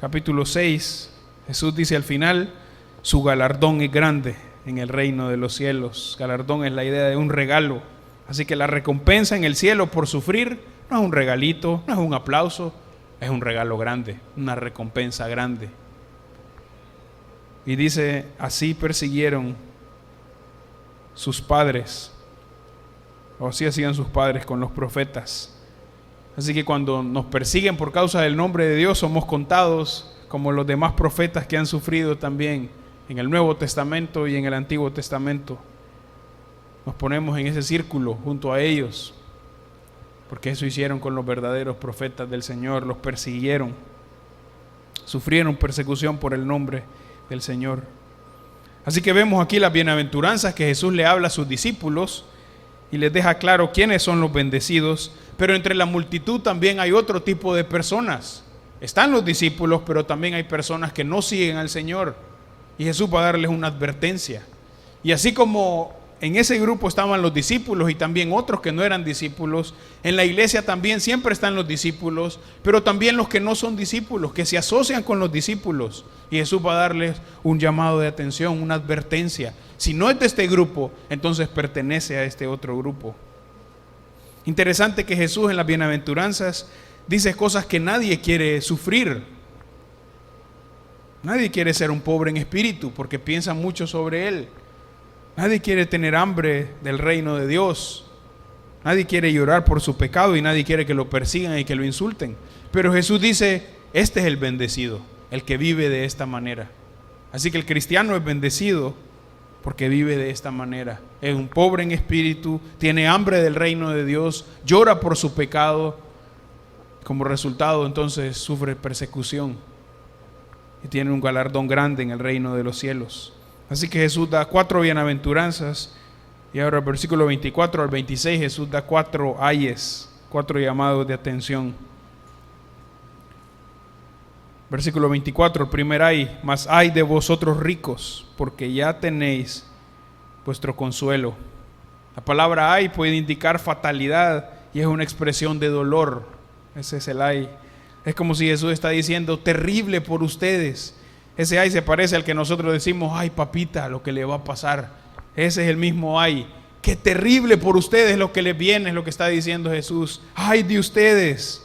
capítulo 6, Jesús dice al final, su galardón es grande en el reino de los cielos. Galardón es la idea de un regalo. Así que la recompensa en el cielo por sufrir no es un regalito, no es un aplauso, es un regalo grande, una recompensa grande. Y dice, así persiguieron sus padres, o así hacían sus padres con los profetas. Así que cuando nos persiguen por causa del nombre de Dios, somos contados como los demás profetas que han sufrido también en el Nuevo Testamento y en el Antiguo Testamento. Nos ponemos en ese círculo junto a ellos, porque eso hicieron con los verdaderos profetas del Señor. Los persiguieron, sufrieron persecución por el nombre del Señor. Así que vemos aquí las bienaventuranzas que Jesús le habla a sus discípulos y les deja claro quiénes son los bendecidos. Pero entre la multitud también hay otro tipo de personas. Están los discípulos, pero también hay personas que no siguen al Señor, y Jesús va a darles una advertencia. Y así como en ese grupo estaban los discípulos y también otros que no eran discípulos, en la iglesia también siempre están los discípulos, pero también los que no son discípulos, que se asocian con los discípulos, y Jesús va a darles un llamado de atención, una advertencia. Si no es de este grupo, entonces pertenece a este otro grupo. Interesante que Jesús en las bienaventuranzas dice cosas que nadie quiere sufrir. Nadie quiere ser un pobre en espíritu porque piensa mucho sobre él. Nadie quiere tener hambre del reino de Dios. Nadie quiere llorar por su pecado y nadie quiere que lo persigan y que lo insulten. Pero Jesús dice, este es el bendecido, el que vive de esta manera. Así que el cristiano es bendecido porque vive de esta manera. Es un pobre en espíritu, tiene hambre del reino de Dios, llora por su pecado. Como resultado, entonces, sufre persecución y tiene un galardón grande en el reino de los cielos. Así que Jesús da 4 bienaventuranzas, y ahora versículo 24 al 26 Jesús da 4 ayes, 4 llamados de atención. Versículo 24, el primer ay, mas ay de vosotros ricos, porque ya tenéis vuestro consuelo. La palabra ay puede indicar fatalidad y es una expresión de dolor. Ese es el ay. Es como si Jesús está diciendo, terrible por ustedes. Ese ay se parece al que nosotros decimos, ay papita, lo que le va a pasar. Ese es el mismo ay. Qué terrible por ustedes lo que les viene, es lo que está diciendo Jesús. Ay de ustedes.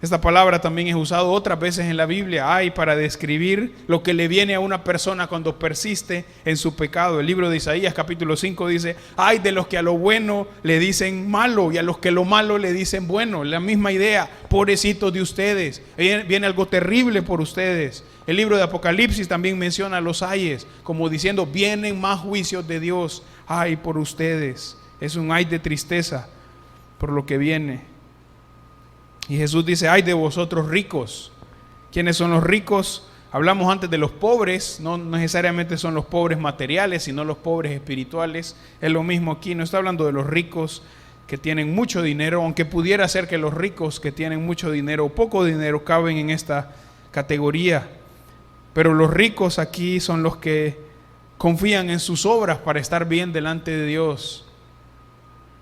Esta palabra también es usada otras veces en la Biblia, ay, para describir lo que le viene a una persona cuando persiste en su pecado. El libro de Isaías capítulo 5 dice, ay de los que a lo bueno le dicen malo y a los que lo malo le dicen bueno. La misma idea, pobrecitos de ustedes, viene algo terrible por ustedes. El libro de Apocalipsis también menciona los ayes, como diciendo, vienen más juicios de Dios, ay por ustedes. Es un ay de tristeza por lo que viene. Y Jesús dice, ay de vosotros ricos. ¿Quiénes son los ricos? Hablamos antes de los pobres, no necesariamente son los pobres materiales, sino los pobres espirituales. Es lo mismo aquí, no está hablando de los ricos que tienen mucho dinero, aunque pudiera ser que los ricos que tienen mucho dinero o poco dinero caben en esta categoría. Pero los ricos aquí son los que confían en sus obras para estar bien delante de Dios.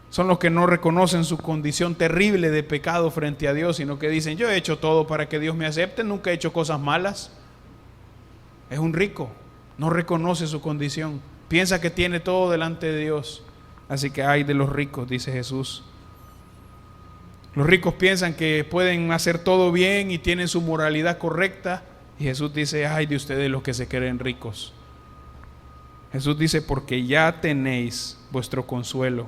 Son los que no reconocen su condición terrible de pecado frente a Dios, sino que dicen, yo he hecho todo para que Dios me acepte, nunca he hecho cosas malas. Es un rico, no reconoce su condición, piensa que tiene todo delante de Dios. Así que ay de los ricos, dice Jesús. Los ricos piensan que pueden hacer todo bien y tienen su moralidad correcta. Y Jesús dice, ay de ustedes los que se creen ricos. Jesús dice, porque ya tenéis vuestro consuelo.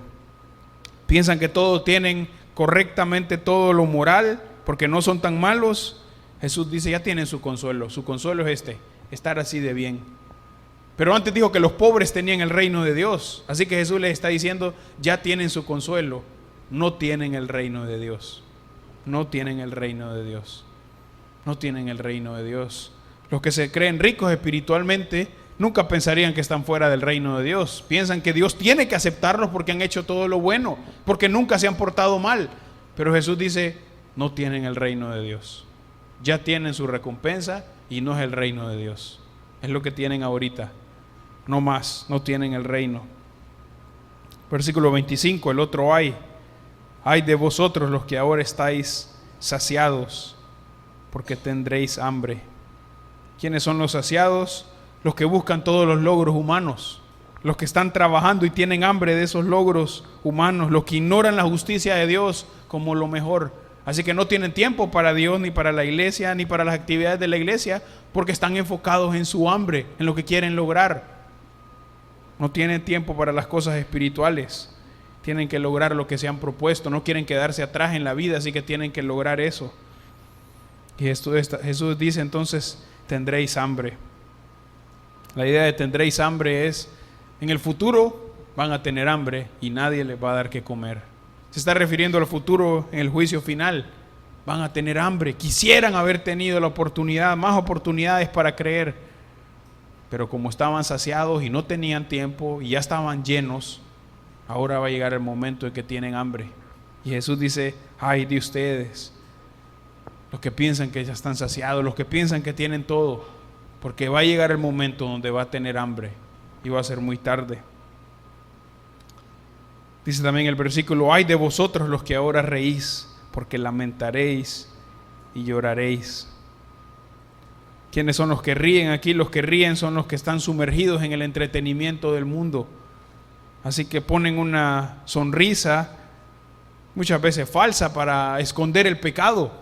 Piensan que todo tienen correctamente todo lo moral, porque no son tan malos. Jesús dice, ya tienen su consuelo. Su consuelo es estar así de bien. Pero antes dijo que los pobres tenían el reino de Dios. Así que Jesús les está diciendo, ya tienen su consuelo. No tienen el reino de Dios. No tienen el reino de Dios. No tienen el reino de Dios. Los que se creen ricos espiritualmente nunca pensarían que están fuera del reino de Dios. Piensan que Dios tiene que aceptarlos porque han hecho todo lo bueno, porque nunca se han portado mal. Pero Jesús dice, no tienen el reino de Dios. Ya tienen su recompensa y no es el reino de Dios. Es lo que tienen ahorita. No más, no tienen el reino. Versículo 25, el otro ay. Ay de vosotros los que ahora estáis saciados, porque tendréis hambre. ¿Quiénes son los saciados? Los que buscan todos los logros humanos, los que están trabajando y tienen hambre de esos logros humanos, los que ignoran la justicia de Dios como lo mejor. Así que no tienen tiempo para Dios, ni para la iglesia, ni para las actividades de la iglesia, porque están enfocados en su hambre, en lo que quieren lograr. No tienen tiempo para las cosas espirituales. Tienen que lograr lo que se han propuesto, no quieren quedarse atrás en la vida, así que tienen que lograr eso. Y Jesús dice entonces, tendréis hambre. La idea de tendréis hambre es, en el futuro van a tener hambre y nadie les va a dar que comer. Se está refiriendo al futuro en el juicio final. Van a tener hambre, quisieran haber tenido la oportunidad, más oportunidades para creer. Pero como estaban saciados y no tenían tiempo y ya estaban llenos, ahora va a llegar el momento en que tienen hambre. Y Jesús dice, ay de ustedes, los que piensan que ya están saciados, los que piensan que tienen todo. Porque va a llegar el momento donde va a tener hambre y va a ser muy tarde. Dice también el versículo, ay de vosotros los que ahora reís, porque lamentaréis y lloraréis. ¿Quiénes son los que ríen aquí? Los que ríen son los que están sumergidos en el entretenimiento del mundo. Así que ponen una sonrisa, muchas veces falsa, para esconder el pecado.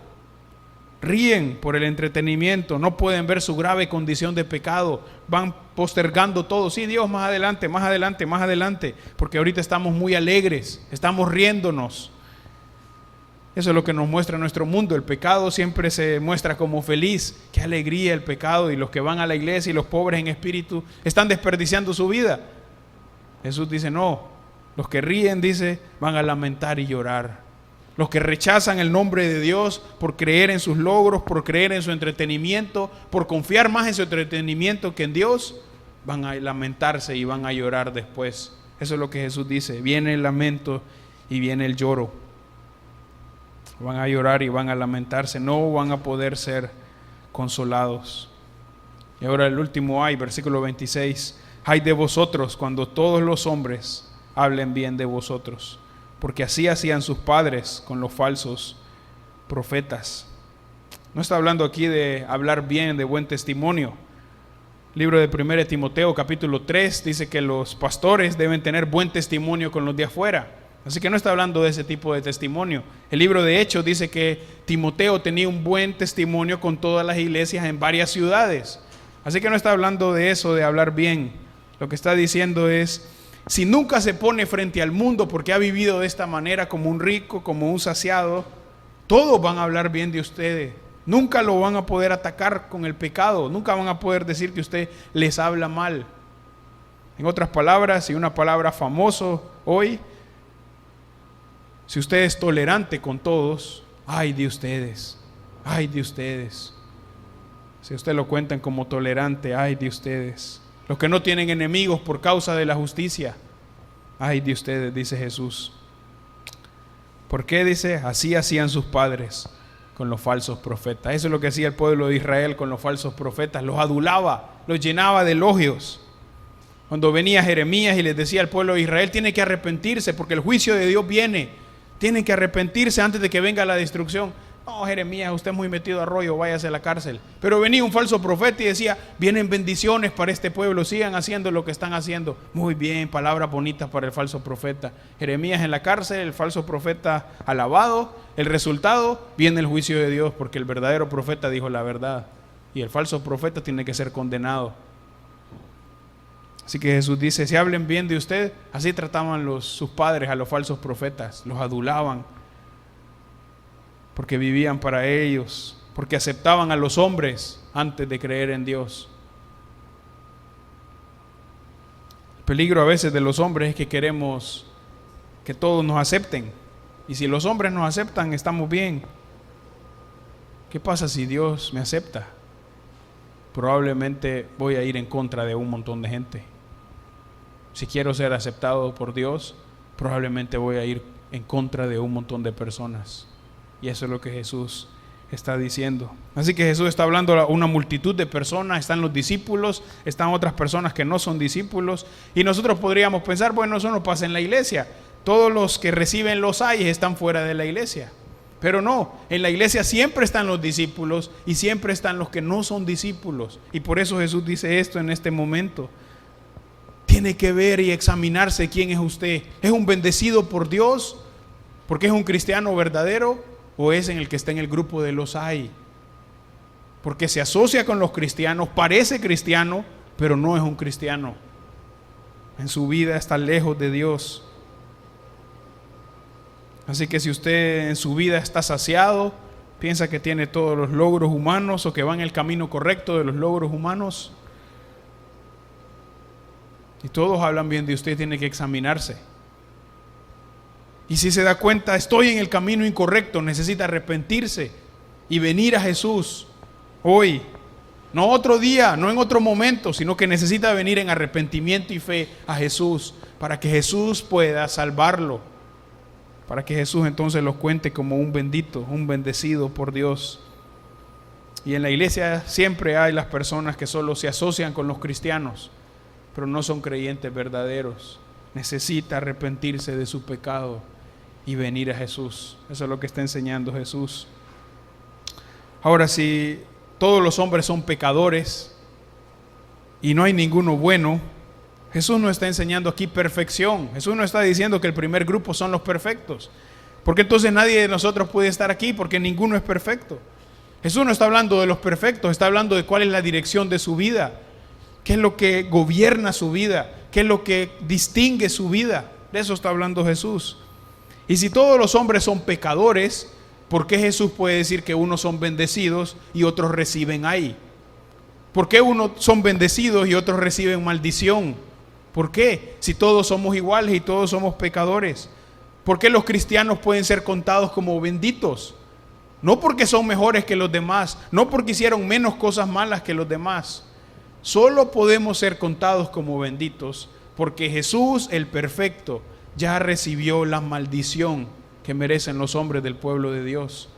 Ríen por el entretenimiento, no pueden ver su grave condición de pecado, van postergando todo. Sí, Dios, más adelante, más adelante, más adelante, porque ahorita estamos muy alegres, estamos riéndonos. Eso es lo que nos muestra nuestro mundo. El pecado siempre se muestra como feliz. Qué alegría el pecado, y los que van a la iglesia y los pobres en espíritu están desperdiciando su vida. Jesús dice, no, los que ríen, dice, van a lamentar y llorar. Los que rechazan el nombre de Dios por creer en sus logros, por creer en su entretenimiento, por confiar más en su entretenimiento que en Dios, van a lamentarse y van a llorar después. Eso es lo que Jesús dice. Viene el lamento y viene el lloro. Van a llorar y van a lamentarse. No van a poder ser consolados. Y ahora el último ay, versículo 26. Ay de vosotros cuando todos los hombres hablen bien de vosotros, porque así hacían sus padres con los falsos profetas. No está hablando aquí de hablar bien, de buen testimonio. Libro de 1 Timoteo capítulo 3 dice que los pastores deben tener buen testimonio con los de afuera. Así que no está hablando de ese tipo de testimonio. El libro de Hechos dice que Timoteo tenía un buen testimonio con todas las iglesias en varias ciudades. Así que no está hablando de eso, de hablar bien. Lo que está diciendo es, si nunca se pone frente al mundo porque ha vivido de esta manera como un rico, como un saciado, todos van a hablar bien de ustedes. Nunca lo van a poder atacar con el pecado. Nunca van a poder decir que usted les habla mal. En otras palabras, y una palabra famoso hoy, si usted es tolerante con todos, ay de ustedes, ay de ustedes. Si usted lo cuentan como tolerante, ay de ustedes. Los que no tienen enemigos por causa de la justicia, ay de ustedes, dice Jesús. ¿Por qué? Dice, así hacían sus padres con los falsos profetas. Eso es lo que hacía el pueblo de Israel con los falsos profetas. Los adulaba, los llenaba de elogios. Cuando venía Jeremías y les decía al pueblo de Israel, tiene que arrepentirse porque el juicio de Dios viene. Tienen que arrepentirse antes de que venga la destrucción. No, Jeremías, usted es muy metido a rollo, váyase a la cárcel. Pero venía un falso profeta y decía, vienen bendiciones para este pueblo, sigan haciendo lo que están haciendo. Muy bien, palabras bonitas para el falso profeta. Jeremías en la cárcel, el falso profeta alabado. El resultado, viene el juicio de Dios, porque el verdadero profeta dijo la verdad. Y el falso profeta tiene que ser condenado. Así que Jesús dice, si hablen bien de usted, así trataban sus padres a los falsos profetas, los adulaban. Porque vivían para ellos, porque aceptaban a los hombres antes de creer en Dios. El peligro a veces de los hombres es que queremos que todos nos acepten. Y si los hombres nos aceptan, estamos bien. ¿Qué pasa si Dios me acepta? Probablemente voy a ir en contra de un montón de gente. Si quiero ser aceptado por Dios, probablemente voy a ir en contra de un montón de personas. Y eso es lo que Jesús está diciendo. Así que Jesús está hablando a una multitud de personas. Están los discípulos, están otras personas que no son discípulos. Y nosotros podríamos pensar, bueno, eso no pasa en la iglesia. Todos los que reciben los ayes están fuera de la iglesia. Pero no, en la iglesia siempre están los discípulos y siempre están los que no son discípulos. Y por eso Jesús dice esto en este momento. Tiene que ver y examinarse quién es usted. ¿Es un bendecido por Dios porque es un cristiano verdadero? ¿O es en el que está en el grupo de los hay? Porque se asocia con los cristianos, parece cristiano, pero no es un cristiano. En su vida está lejos de Dios. Así que si usted en su vida está saciado, piensa que tiene todos los logros humanos o que va en el camino correcto de los logros humanos, y todos hablan bien de usted, tiene que examinarse. Y si se da cuenta, estoy en el camino incorrecto, necesita arrepentirse y venir a Jesús hoy. No otro día, no en otro momento, sino que necesita venir en arrepentimiento y fe a Jesús para que Jesús pueda salvarlo. Para que Jesús entonces lo cuente como un bendito, un bendecido por Dios. Y en la iglesia siempre hay las personas que solo se asocian con los cristianos, pero no son creyentes verdaderos. Necesita arrepentirse de su pecado y venir a Jesús. Eso es lo que está enseñando Jesús. Ahora, si todos los hombres son pecadores y no hay ninguno bueno, Jesús no está enseñando aquí perfección. Jesús no está diciendo que el primer grupo son los perfectos, porque entonces nadie de nosotros puede estar aquí, porque ninguno es perfecto. Jesús no está hablando de los perfectos, está hablando de cuál es la dirección de su vida, qué es lo que gobierna su vida, qué es lo que distingue su vida. De eso está hablando Jesús. Y si todos los hombres son pecadores, ¿por qué Jesús puede decir que unos son bendecidos y otros reciben ahí? ¿Por qué unos son bendecidos y otros reciben maldición? ¿Por qué? Si todos somos iguales y todos somos pecadores. ¿Por qué los cristianos pueden ser contados como benditos? No porque son mejores que los demás, no porque hicieron menos cosas malas que los demás. Solo podemos ser contados como benditos porque Jesús, el perfecto, ya recibió la maldición que merecen los hombres del pueblo de Dios.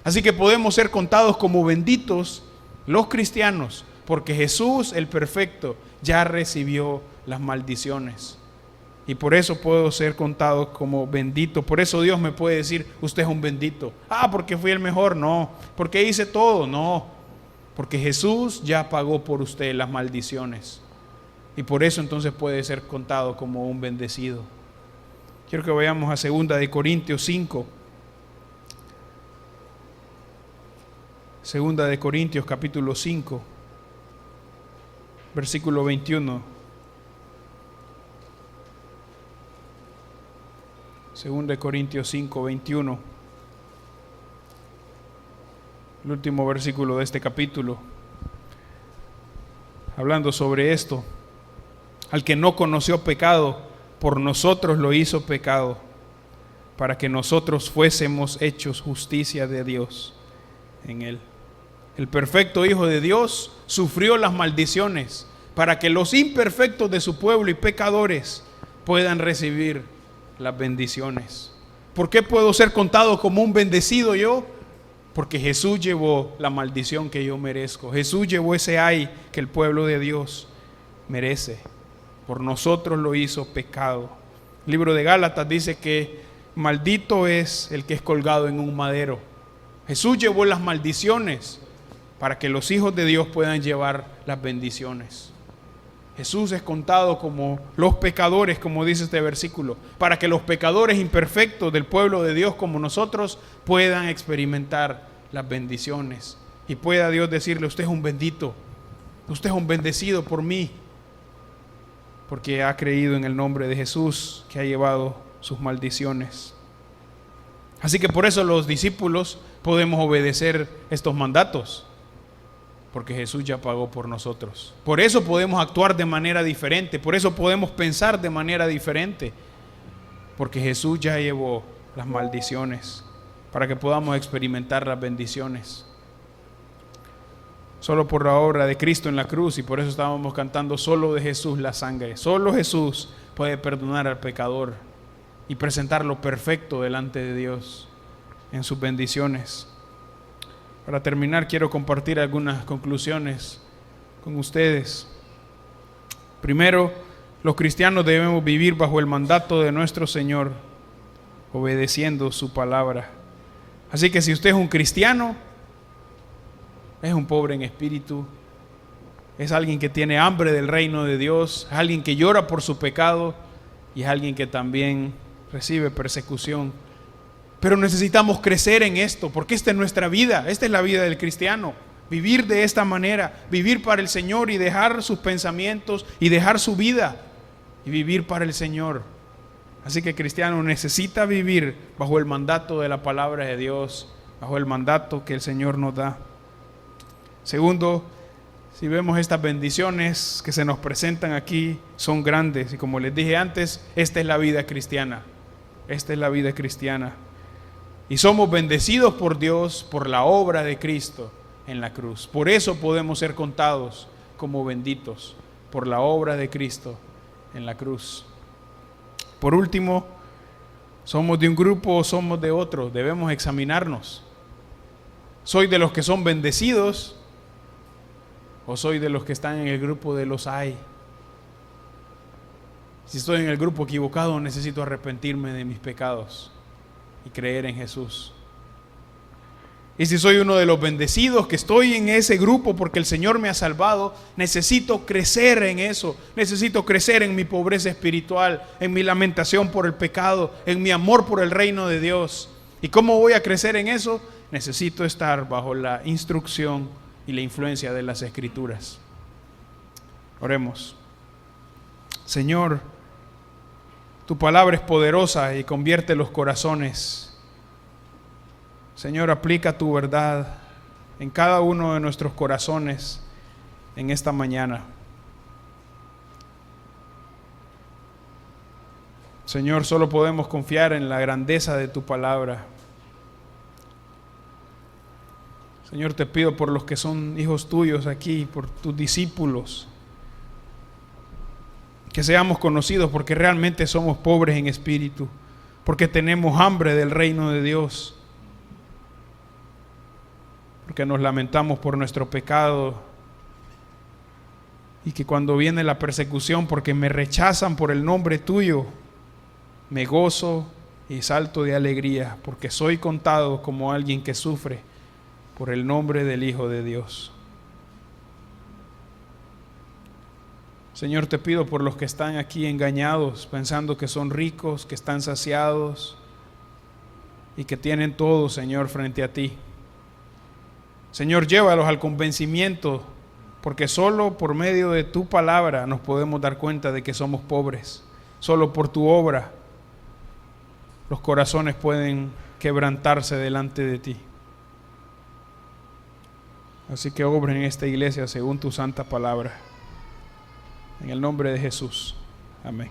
Así que podemos ser contados como benditos los cristianos porque Jesús, el perfecto, ya recibió las maldiciones. Y por eso puedo ser contado como bendito. Por eso Dios me puede decir, usted es un bendito. Porque fui el mejor. No. Porque hice todo. No. Porque Jesús ya pagó por usted las maldiciones. Y por eso entonces puede ser contado como un bendecido. Quiero que vayamos a 2 de Corintios 5. 2 de Corintios capítulo 5, versículo 21. 2 de Corintios 5, 21. El último versículo de este capítulo. Hablando sobre esto. Al que no conoció pecado, por nosotros lo hizo pecado, para que nosotros fuésemos hechos justicia de Dios en él. El perfecto Hijo de Dios sufrió las maldiciones para que los imperfectos de su pueblo y pecadores puedan recibir las bendiciones. ¿Por qué puedo ser contado como un bendecido yo? Porque Jesús llevó la maldición que yo merezco. Jesús llevó ese ay que el pueblo de Dios merece. Por nosotros lo hizo pecado. El libro de Gálatas dice que maldito es el que es colgado en un madero. Jesús llevó las maldiciones para que los hijos de Dios puedan llevar las bendiciones. Jesús es contado como los pecadores, como dice este versículo, para que los pecadores imperfectos del pueblo de Dios como nosotros puedan experimentar las bendiciones. Y pueda Dios decirle, usted es un bendito, usted es un bendecido por mí, porque ha creído en el nombre de Jesús que ha llevado sus maldiciones. Así que por eso los discípulos podemos obedecer estos mandatos, porque Jesús ya pagó por nosotros. Por eso podemos actuar de manera diferente, por eso podemos pensar de manera diferente, porque Jesús ya llevó las maldiciones para que podamos experimentar las bendiciones. Solo por la obra de Cristo en la cruz, y por eso estábamos cantando, solo de Jesús la sangre. Solo Jesús puede perdonar al pecador y presentarlo perfecto delante de Dios en sus bendiciones. Para terminar, quiero compartir algunas conclusiones con ustedes. Primero, los cristianos debemos vivir bajo el mandato de nuestro Señor, obedeciendo su palabra. Así que si usted es un cristiano, es un pobre en espíritu, es alguien que tiene hambre del reino de Dios, es alguien que llora por su pecado y es alguien que también recibe persecución. Pero necesitamos crecer en esto, porque esta es nuestra vida, esta es la vida del cristiano. Vivir de esta manera, vivir para el Señor y dejar sus pensamientos y dejar su vida y vivir para el Señor. Así que el cristiano necesita vivir bajo el mandato de la palabra de Dios, bajo el mandato que el Señor nos da. Segundo, si vemos estas bendiciones que se nos presentan aquí, son grandes. Y como les dije antes, esta es la vida cristiana. Esta es la vida cristiana. Y somos bendecidos por Dios por la obra de Cristo en la cruz. Por eso podemos ser contados como benditos, por la obra de Cristo en la cruz. Por último, ¿somos de un grupo o somos de otro? Debemos examinarnos. ¿Soy de los que son bendecidos o soy de los que están en el grupo de los ay? Si estoy en el grupo equivocado, necesito arrepentirme de mis pecados y creer en Jesús. Y si soy uno de los bendecidos, que estoy en ese grupo porque el Señor me ha salvado, necesito crecer en eso, necesito crecer en mi pobreza espiritual, en mi lamentación por el pecado, en mi amor por el reino de Dios. ¿Y cómo voy a crecer en eso? Necesito estar bajo la instrucción y la influencia de las Escrituras. Oremos. Señor, tu palabra es poderosa y convierte los corazones. Señor, aplica tu verdad en cada uno de nuestros corazones en esta mañana. Señor, solo podemos confiar en la grandeza de tu palabra. Señor, te pido por los que son hijos tuyos aquí, por tus discípulos, que seamos conocidos porque realmente somos pobres en espíritu, porque tenemos hambre del reino de Dios, porque nos lamentamos por nuestro pecado Y que cuando viene la persecución, porque me rechazan por el nombre tuyo, me gozo y salto de alegría, porque soy contado como alguien que sufre por el nombre del Hijo de Dios. Señor, te pido por los que están aquí engañados, pensando que son ricos, que están saciados y que tienen todo, Señor, frente a ti. Señor, llévalos al convencimiento, porque solo por medio de tu palabra nos podemos dar cuenta de que somos pobres. Solo por tu obra los corazones pueden quebrantarse delante de ti. Así que obra en esta iglesia según tu santa palabra. En el nombre de Jesús. Amén.